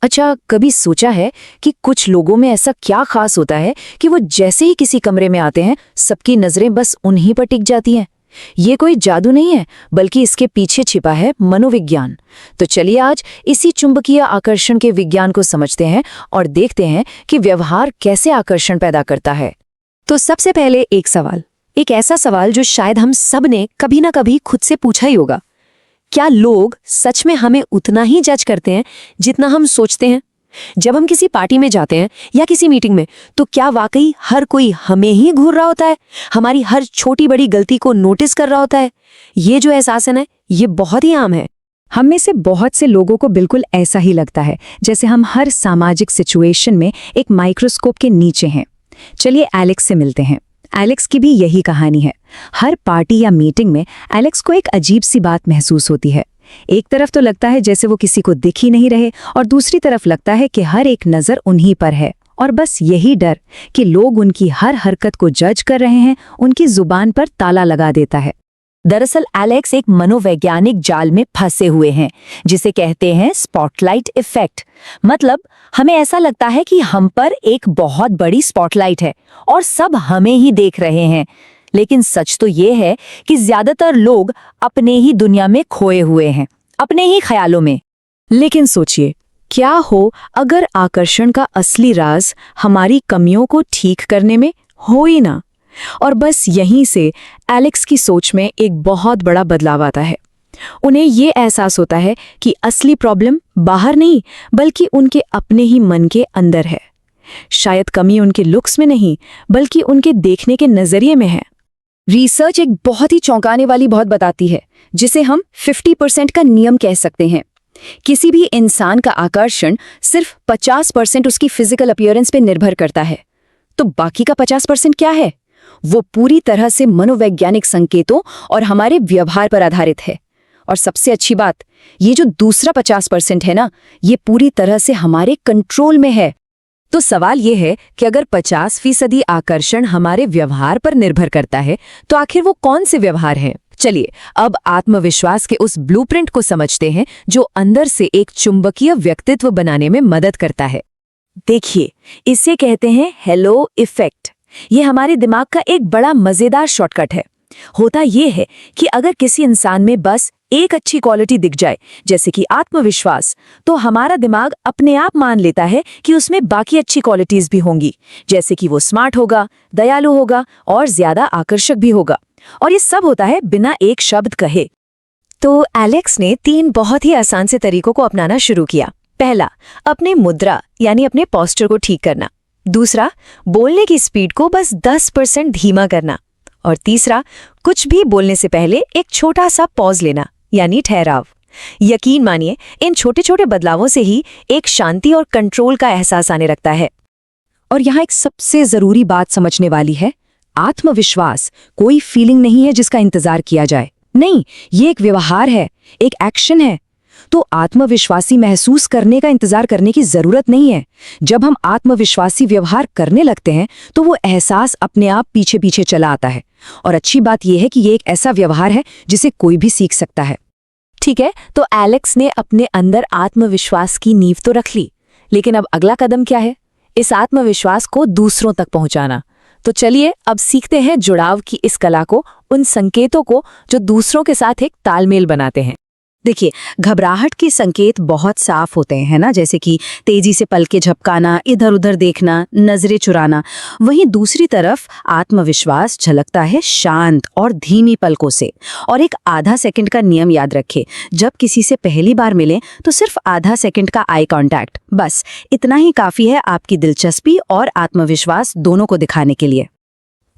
अच्छा, कभी सोचा है कि कुछ लोगों में ऐसा क्या खास होता है कि वो जैसे ही किसी कमरे में आते हैं सबकी नजरें बस उन्हीं पर टिक जाती हैं। ये कोई जादू नहीं है, बल्कि इसके पीछे छिपा है मनोविज्ञान। तो चलिए आज इसी चुंबकीय आकर्षण के विज्ञान को समझते हैं और देखते हैं कि व्यवहार कैसे आकर्षण पैदा करता है। तो सबसे पहले एक सवाल, एक ऐसा सवाल जो शायद हम सब ने कभी ना कभी खुद से पूछा ही होगा। क्या लोग सच में हमें उतना ही जज करते हैं जितना हम सोचते हैं? जब हम किसी पार्टी में जाते हैं या किसी मीटिंग में, तो क्या वाकई हर कोई हमें ही घूर रहा होता है, हमारी हर छोटी बड़ी गलती को नोटिस कर रहा होता है? ये जो एहसास है ना, ये बहुत ही आम है। हम में से बहुत से लोगों को बिल्कुल ऐसा ही लगता है, जैसे हम हर सामाजिक सिचुएशन में एक माइक्रोस्कोप के नीचे हैं। चलिए एलेक्स से मिलते हैं। एलेक्स की भी यही कहानी है। हर पार्टी या मीटिंग में एलेक्स को एक अजीब सी बात महसूस होती है। एक तरफ तो लगता है जैसे वो किसी को दिख ही नहीं रहे, और दूसरी तरफ लगता है कि हर एक नज़र उन्हीं पर है, और बस यही डर कि लोग उनकी हर हरकत को जज कर रहे हैं उनकी जुबान पर ताला लगा देता है। दरअसल एलेक्स एक मनोवैज्ञानिक जाल में फंसे हुए हैं, जिसे कहते हैं स्पॉटलाइट इफेक्ट। मतलब हमें ऐसा लगता है कि हम पर एक बहुत बड़ी स्पॉटलाइट है और सब हमें ही देख रहे हैं। लेकिन सच तो ये है कि ज्यादातर लोग अपने ही दुनिया में खोए हुए हैं, अपने ही ख्यालों में। लेकिन सोचिए, क्या हो अगर आकर्षण का असली राज हमारी कमियों को ठीक करने में हो ही ना। और बस यहीं से एलेक्स की सोच में एक बहुत बड़ा बदलाव आता है। उन्हें ये एहसास होता है कि असली प्रॉब्लम बाहर नहीं, बल्कि उनके अपने ही मन के अंदर है। शायद कमी उनके लुक्स में नहीं, बल्कि उनके देखने के नजरिए में है। रिसर्च एक बहुत ही चौंकाने वाली बात बताती है, जिसे हम 50% का नियम कह सकते हैं। किसी भी इंसान का आकर्षण सिर्फ 50% उसकी फिजिकल अपीयरेंस पे निर्भर करता है। तो बाकी का 50% क्या है? वो पूरी तरह से मनोवैज्ञानिक संकेतों और हमारे व्यवहार पर आधारित है। और सबसे अच्छी बात, ये जो दूसरा 50% है ना, ये पूरी तरह से हमारे कंट्रोल में है। तो सवाल ये है कि अगर 50% आकर्षण हमारे व्यवहार पर निर्भर करता है, तो आखिर वो कौन से व्यवहार हैं? चलिए अब आत्मविश्वास के उस ब्लूप्रिंट को समझते हैं जो अंदर से एक चुंबकीय व्यक्तित्व बनाने में मदद करता है। देखिए, इसे कहते हैं हेलो इफेक्ट। ये हमारे दिमाग का एक बड़ा मजेदार शॉर्टकट है। होता ये है कि अगर किसी इंसान में बस एक अच्छी क्वालिटी दिख जाए, जैसे कि आत्मविश्वास, तो हमारा दिमाग अपने आप मान लेता है कि उसमें बाकी अच्छी क्वालिटीज भी होंगी, जैसे कि वो स्मार्ट होगा, दयालु होगा और ज्यादा आकर्षक भी होगा। और ये सब होता है बिना एक शब्द कहे। तो एलेक्स ने 3 बहुत ही आसान से तरीकों को अपनाना शुरू किया। पहला, अपने मुद्रा यानी अपने पोस्चर को ठीक करना। दूसरा, बोलने की स्पीड को बस 10% धीमा करना। और तीसरा, कुछ भी बोलने से पहले एक छोटा सा पॉज लेना यानी ठहराव। यकीन मानिए, इन छोटे छोटे बदलावों से ही एक शांति और कंट्रोल का एहसास आने लगता है। और यहाँ एक सबसे जरूरी बात समझने वाली है, आत्मविश्वास कोई फीलिंग नहीं है जिसका इंतजार किया जाए। नहीं, ये एक व्यवहार है, एक एक्शन है। तो आत्मविश्वासी महसूस करने का इंतजार करने की जरूरत नहीं है। जब हम आत्मविश्वासी व्यवहार करने लगते हैं तो वो एहसास अपने आप पीछे पीछे चला आता है। और अच्छी बात यह है कि ये एक ऐसा व्यवहार है जिसे कोई भी सीख सकता है। ठीक है, तो एलेक्स ने अपने अंदर आत्मविश्वास की नींव तो रख ली, लेकिन अब अगला कदम क्या है? इस आत्मविश्वास को दूसरों तक पहुंचाना। तो चलिए अब सीखते हैं जुड़ाव की इस कला को, उन संकेतों को जो दूसरों के साथ एक तालमेल बनाते हैं। देखिए, घबराहट के संकेत बहुत साफ होते हैं ना, जैसे कि तेजी से पलकें झपकाना, इधर उधर देखना, नजरें चुराना। वहीं दूसरी तरफ आत्मविश्वास झलकता है शांत और धीमी पलकों से। और एक आधा सेकंड का नियम याद रखें, जब किसी से पहली बार मिलें तो सिर्फ आधा सेकंड का आई कांटेक्ट, बस इतना ही काफी है आपकी दिलचस्पी और आत्मविश्वास दोनों को दिखाने के लिए।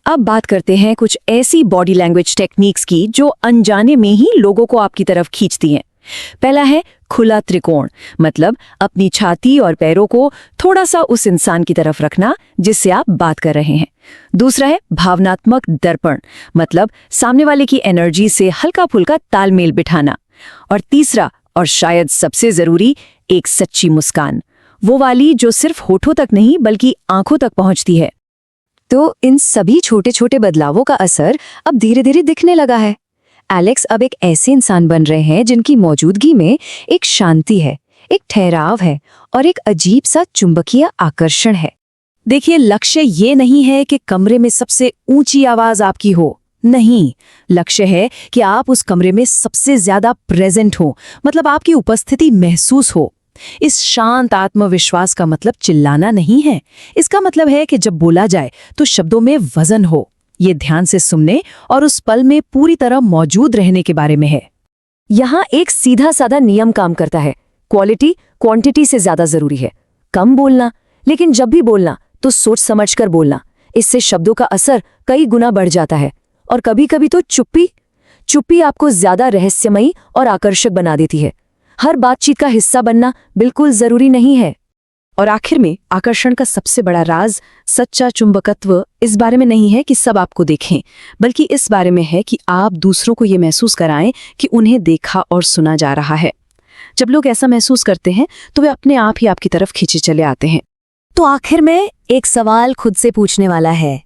अब बात करते हैं कुछ ऐसी बॉडी लैंग्वेज टेक्निक्स की जो अनजाने में ही लोगों को आपकी तरफ खींचती हैं। पहला है खुला त्रिकोण, मतलब अपनी छाती और पैरों को थोड़ा सा उस इंसान की तरफ रखना जिससे आप बात कर रहे हैं। दूसरा है भावनात्मक दर्पण, मतलब सामने वाले की एनर्जी से हल्का फुल्का तालमेल बिठाना। और तीसरा और शायद सबसे जरूरी, एक सच्ची मुस्कान, वो वाली जो सिर्फ होठों तक नहीं बल्कि आंखों तक पहुंचती है। तो इन सभी छोटे छोटे बदलावों का असर अब धीरे धीरे दिखने लगा है। एलेक्स अब एक ऐसे इंसान बन रहे हैं जिनकी मौजूदगी में एक शांति है, एक ठहराव है और एक अजीब सा चुंबकीय आकर्षण है। देखिए, लक्ष्य ये नहीं है कि कमरे में सबसे ऊंची आवाज आपकी हो, नहीं, लक्ष्य है कि आप उस कमरे में सबसे ज्यादा प्रेजेंट हो, मतलब आपकी उपस्थिति महसूस हो। इस शांत आत्मविश्वास का मतलब चिल्लाना नहीं है, इसका मतलब है कि जब बोला जाए तो शब्दों में वजन हो। ये ध्यान से सुनने और उस पल में पूरी तरह मौजूद रहने के बारे में है। यहाँ एक सीधा साधा नियम काम करता है, क्वालिटी क्वांटिटी से ज्यादा जरूरी है। कम बोलना, लेकिन जब भी बोलना तो सोच समझकर बोलना। इससे शब्दों का असर कई गुना बढ़ जाता है। और कभी कभी तो चुप्पी आपको ज्यादा रहस्यमयी और आकर्षक बना देती है। हर बातचीत का हिस्सा बनना बिल्कुल जरूरी नहीं है। और आखिर में आकर्षण का सबसे बड़ा राज, सच्चा चुंबकत्व, इस बारे में नहीं है कि सब आपको देखें, बल्कि इस बारे में है कि आप दूसरों को ये महसूस कराएं कि उन्हें देखा और सुना जा रहा है। जब लोग ऐसा महसूस करते हैं तो वे अपने आप ही आपकी तरफ खींचे चले आते हैं। तो आखिर में एक सवाल खुद से पूछने वाला है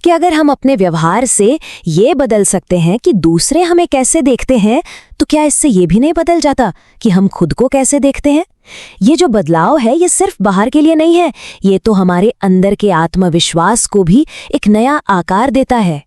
कि अगर हम अपने व्यवहार से ये बदल सकते हैं कि दूसरे हमें कैसे देखते हैं, तो क्या इससे ये भी नहीं बदल जाता कि हम खुद को कैसे देखते हैं? ये जो बदलाव है, ये सिर्फ बाहर के लिए नहीं है, ये तो हमारे अंदर के आत्मविश्वास को भी एक नया आकार देता है।